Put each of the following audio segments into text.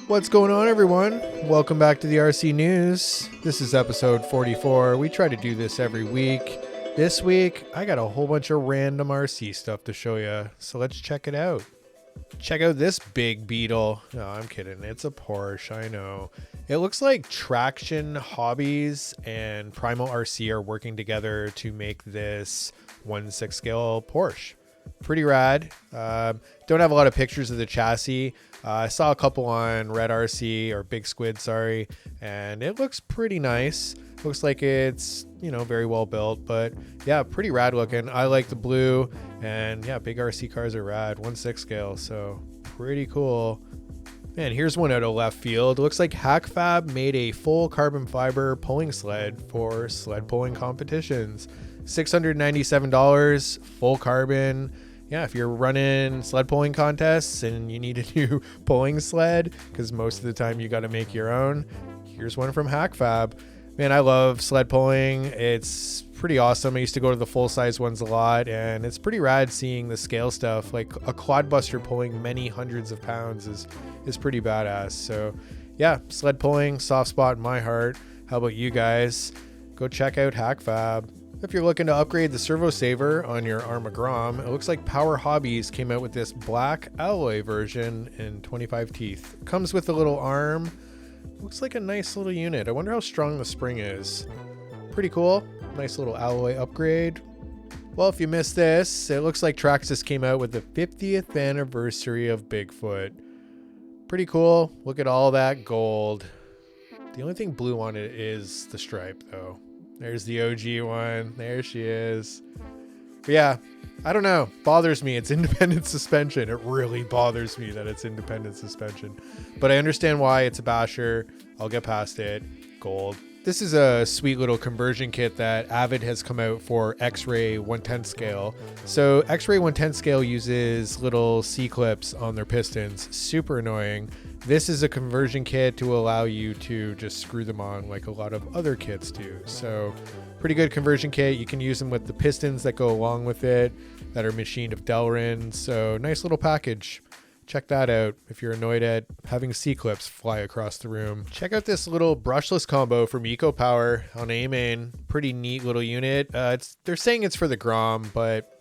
What's going on, everyone? Welcome back to the RC News. This is episode 44. We try to do this every week. This week, I got a whole bunch of random RC stuff to show you, so let's check it out. Check out this big beetle. No, I'm kidding. It's a Porsche, I know. It looks like Traction Hobbies and Primal RC are working together to make this 1/6 scale Porsche. Pretty rad. Don't have a lot of pictures of the chassis. I saw a couple on Red RC or Big Squid, sorry, and it looks pretty nice. Looks like it's, very well built, but yeah, pretty rad looking. I like the blue, and yeah, big RC cars are rad, 1/6 scale, so pretty cool. And here's one out of left field. Looks like Hackfab made a full carbon fiber pulling sled for sled pulling competitions. $697, full carbon. Yeah, if you're running sled pulling contests and you need a new pulling sled, because most of the time you got to make your own, here's one from Hackfab. Man, I love sled pulling. It's pretty awesome. I used to go to the full-size ones a lot, and it's pretty rad seeing the scale stuff. Like a quadbuster pulling many hundreds of pounds is pretty badass. So yeah, sled pulling, soft spot in my heart. How about you guys? Go check out Hackfab. If you're looking to upgrade the servo saver on your Armagrom, it looks like Power Hobbies came out with this black alloy version in 25 teeth. Comes with a little arm. Looks like a nice little unit. I wonder how strong the spring is. Pretty cool. Nice little alloy upgrade. Well, if you missed this, it looks like Traxxas came out with the 50th anniversary of Bigfoot. Pretty cool. Look at all that gold. The only thing blue on it is the stripe, though. There's the OG one. There she is. But yeah, I don't know. Bothers me. It's independent suspension. It really bothers me that it's independent suspension. But I understand why. It's a basher. I'll get past it. Gold. This is a sweet little conversion kit that Avid has come out for X-Ray 1/10 scale. So X-Ray 1/10 scale uses little C-clips on their pistons. Super annoying. This is a conversion kit to allow you to just screw them on like a lot of other kits do. So pretty good conversion kit. You can use them with the pistons that go along with it that are machined of Delrin. So nice little package. Check that out if you're annoyed at having C-clips fly across the room. Check out this little brushless combo from EcoPower on A-Main. Pretty neat little unit. They're saying it's for the Grom, but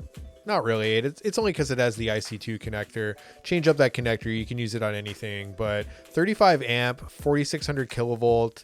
not really. It's only because it has the IC2 connector. Change up that connector. You can use it on anything. But 35 amp, 4600 kilovolt,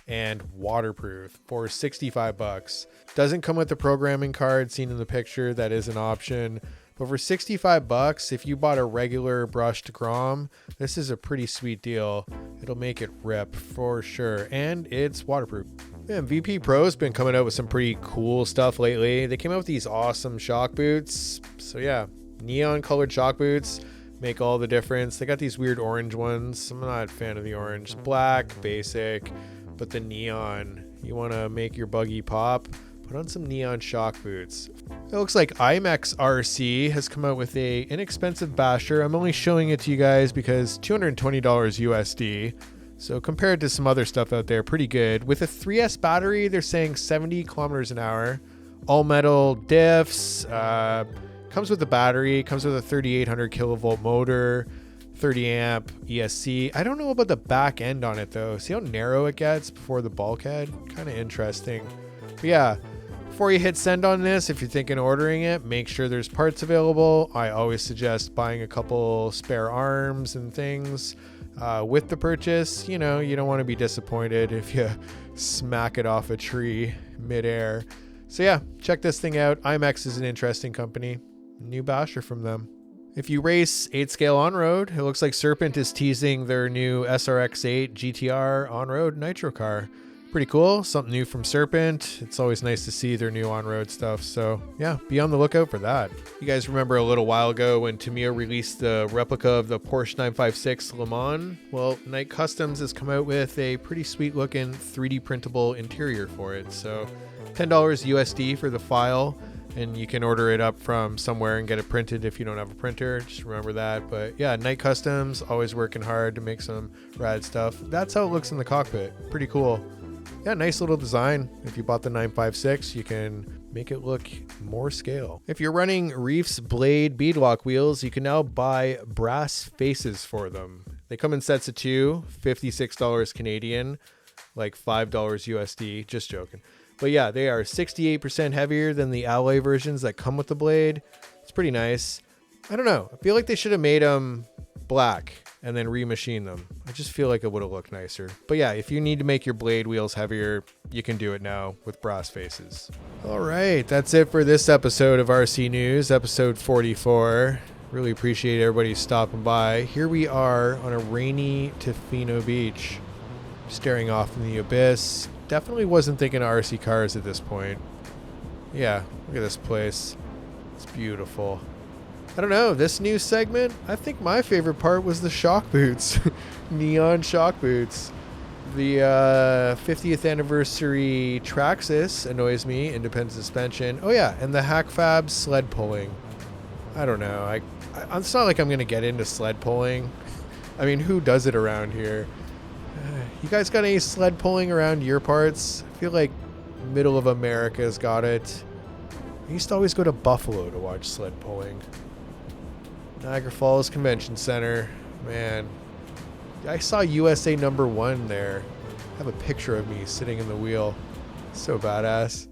and waterproof for $65. Doesn't come with the programming card seen in the picture. That is an option. But for $65, if you bought a regular brushed Grom, this is a pretty sweet deal. It'll make it rip for sure. And it's waterproof. Yeah, VP Pro's been coming out with some pretty cool stuff lately. They came out with these awesome shock boots. So yeah, neon colored shock boots make all the difference. They got these weird orange ones. I'm not a fan of the orange. Black, basic, but the neon. You want to make your buggy pop? Put on some neon shock boots. It looks like IMAX RC has come out with a inexpensive basher. I'm only showing it to you guys because $220 USD. So compared to some other stuff out there, pretty good. With a 3S battery, they're saying 70 kilometers an hour. All metal diffs. Comes with a battery. Comes with a 3800 kilovolt motor. 30 amp ESC. I don't know about the back end on it though. See how narrow it gets before the bulkhead? Kind of interesting. But yeah, before you hit send on this, if you're thinking of ordering it, make sure there's parts available. I always suggest buying a couple spare arms and things with the purchase. You don't want to be disappointed if you smack it off a tree midair. So yeah, check this thing out. IMAX is an interesting company. New basher from them. If you race 8 scale on-road, it looks like Serpent is teasing their new SRX8 GTR on-road nitro car. Pretty cool. Something new from Serpent. It's always nice to see their new on-road stuff. So yeah, be on the lookout for that. You guys remember a little while ago when Tamiya released the replica of the Porsche 956 Le Mans? Well, Knight Customs has come out with a pretty sweet looking 3D printable interior for it. So $10 USD for the file. And you can order it up from somewhere and get it printed if you don't have a printer. Just remember that. But yeah, Knight Customs, always working hard to make some rad stuff. That's how it looks in the cockpit. Pretty cool. Yeah, nice little design. If you bought the 956, you can make it look more scale. If you're running Reef's Blade beadlock wheels, you can now buy brass faces for them. They come in sets of two, $56 Canadian, like $5 USD. Just joking. But yeah, they are 68% heavier than the alloy versions that come with the blade. It's pretty nice. I don't know. I feel like they should have made them black and then remachine them. I just feel like it would have looked nicer. But yeah, if you need to make your blade wheels heavier, you can do it now with brass faces. All right, that's it for this episode of RC News, episode 44. Really appreciate everybody stopping by. Here we are on a rainy Tofino beach, staring off in the abyss. Definitely wasn't thinking of RC cars at this point. Yeah, look at this place. It's beautiful. I don't know, this new segment, I think my favorite part was the shock boots. Neon shock boots. The 50th anniversary Traxxas annoys me, independent suspension. Oh yeah, and the Hackfab sled pulling. I don't know, it's not like I'm going to get into sled pulling. I mean, who does it around here? You guys got any sled pulling around your parts? I feel like middle of America's got it. I used to always go to Buffalo to watch sled pulling. Niagara Falls Convention Center. Man, I saw USA #1 there. I have a picture of me sitting in the wheel. So badass.